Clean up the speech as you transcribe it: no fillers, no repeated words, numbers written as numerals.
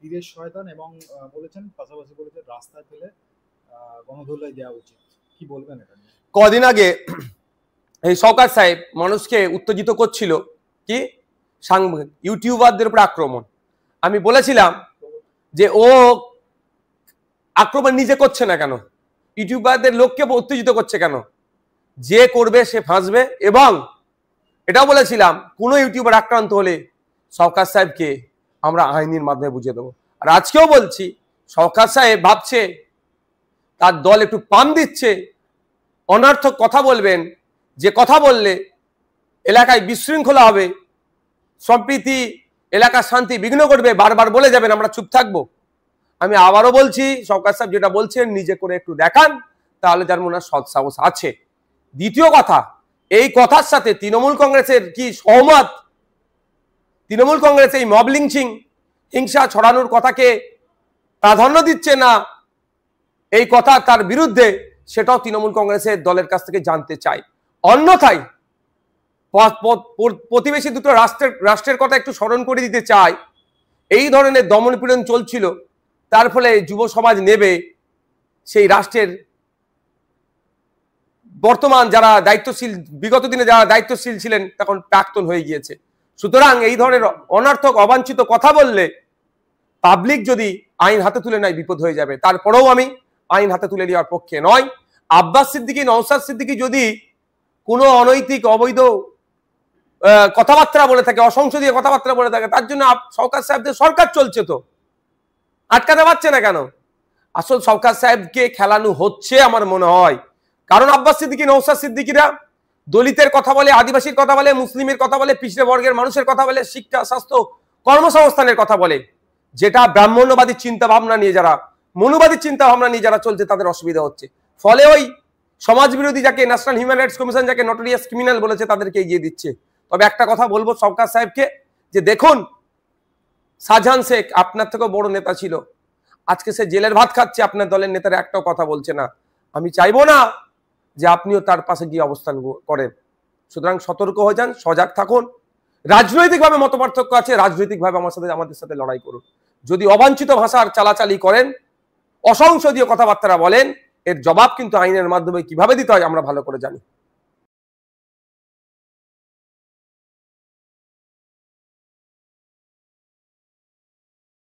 পীরের শয়তান এবং বলেছেন পাশাপাশি বলেছেন রাস্তায় ফেলে গণধোলাই দেওয়া উচিত, কি বলবেন এটা নিয়ে? কদিন আগে এই শওকত সাহেব মানুষকে উত্তেজিত করছিল কি ইউটিউবারদের উপর আক্রমণ। আমি বলেছিলাম যে ও আক্রমণ নিজে করছে না কেন, ইউটিউবারদের লোককে উত্তেজিত করছে কেন? যে করবে সে ফাঁসবে। এবং এটাও বলেছিলাম কোনো ইউটিউবার আক্রান্ত হলে শওকত সাহেবকে আমরা আইনের মাধ্যমে বুঝিয়ে দেবো। আর আজকেও বলছি, শওকত সাহেব ভাবছে তার দল একটু পাম দিচ্ছে, অনর্থক কথা বলবেন, যে কথা বললে এলাকায় বিশৃঙ্খলা হবে, সম্প্রীতি এলাকার শান্তি বিঘ্ন করবে, বারবার বলে যাবেন, আমরা চুপ থাকবো। আমি আবারও বলছি, শওকত সাহেব যেটা বলছেন নিজে করে একটু দেখান, তাহলে যার মনে সৎ সাহস আছে। দ্বিতীয় কথা, এই কথার সাথে তৃণমূল কংগ্রেসের কি সহমত? তৃণমূল কংগ্রেস এই মব লিঞ্চিং হিংসা ছড়ানোর কথাকে প্রাধান্য দিচ্ছে না এই কথা তার বিরুদ্ধে, সেটাও তৃণমূল কংগ্রেসের দলের কাছ থেকে জানতে চাই। অন্যথায় প্রতিবেশী দুটো রাষ্ট্রের কথা একটু স্মরণ করে দিতে চাই। এই ধরনের দমনপীড়ন চলছিল, তার ফলে যুব সমাজ নেবে সেই রাষ্ট্রের বর্তমান যারা দায়িত্বশীল, বিগত দিনে যারা দায়িত্বশীল ছিলেন তখন প্রাক্তন হয়ে গিয়েছে। সুতরাং এই ধরনের অনর্থক অবাঞ্ছিত কথা বললে পাবলিক যদি আইন হাতে তুলে নেয় বিপদ হয়ে যাবে। তারপরেও আমি আইন হাতে তুলে নেওয়ার পক্ষে নয়। আব্বাস সিদ্দিকী, নওশাদ সিদ্দিকী যদি কোনো অনৈতিক অবৈধ কথাবার্তা বলে থাকে, অসংসদীয় কথাবার্তা বলে থাকে, তার জন্য শওকত সাহেবদের সরকার চলছে, তো আটকাতে পারছে না কেন? আসল শওকত সাহেবকে খেলানো হচ্ছে আমার মনে হয়। কারণ আব্বাস সিদ্দিকী, নওশাদ সিদ্দিকীরা দলিতের কথা বলে, আদিবাসীর কথা বলে, মুসলিমের কথা বলে, পিছড়ে বর্গের মানুষের কথা বলে, শিক্ষা, স্বাস্থ্য, কর্মসংস্থানের কথা বলে, যেটা ব্রাহ্মণ্যবাদী চিন্তা ভাবনা নিয়ে যারা, মনুবাদী চিন্তা ভাবনা নিয়ে যারা চলছে তাদের অসুবিধা হচ্ছে। ফলে ওই সমাজ বিরোধী যাকে ন্যাশনাল হিউম্যান রাইটস কমিশন যাকে নটোরিয়াস ক্রিমিনাল বলেছে তাদেরকে এগিয়ে দিচ্ছে। তবে একটা কথা বলবো শওকত সাহেবকে, যে দেখুন, শাহজাহান শেখ আপনার থেকেও বড় নেতা ছিল, আজকে সে জেলের ভাত খাচ্ছে, আপনার দলের নেতারা একটাও কথা বলছে না। আমি চাইবো না যে আপনিও তার পাশে গিয়ে অবস্থান করেন। সুতরাং সতর্ক হয়ে যান, সজাগ থাকুন। রাজনৈতিকভাবে মতপার্থক্য আছে, রাজনৈতিকভাবে আমাদের সাথে লড়াই করুন। যদি অবাঞ্ছিত ভাষার চালাচালি করেন, অসংসদীয় কথাবার্তা বলেন, এর জবাব কিন্তু আইনের মাধ্যমে কিভাবে দিতে হয় আমরা ভালো করে জানি।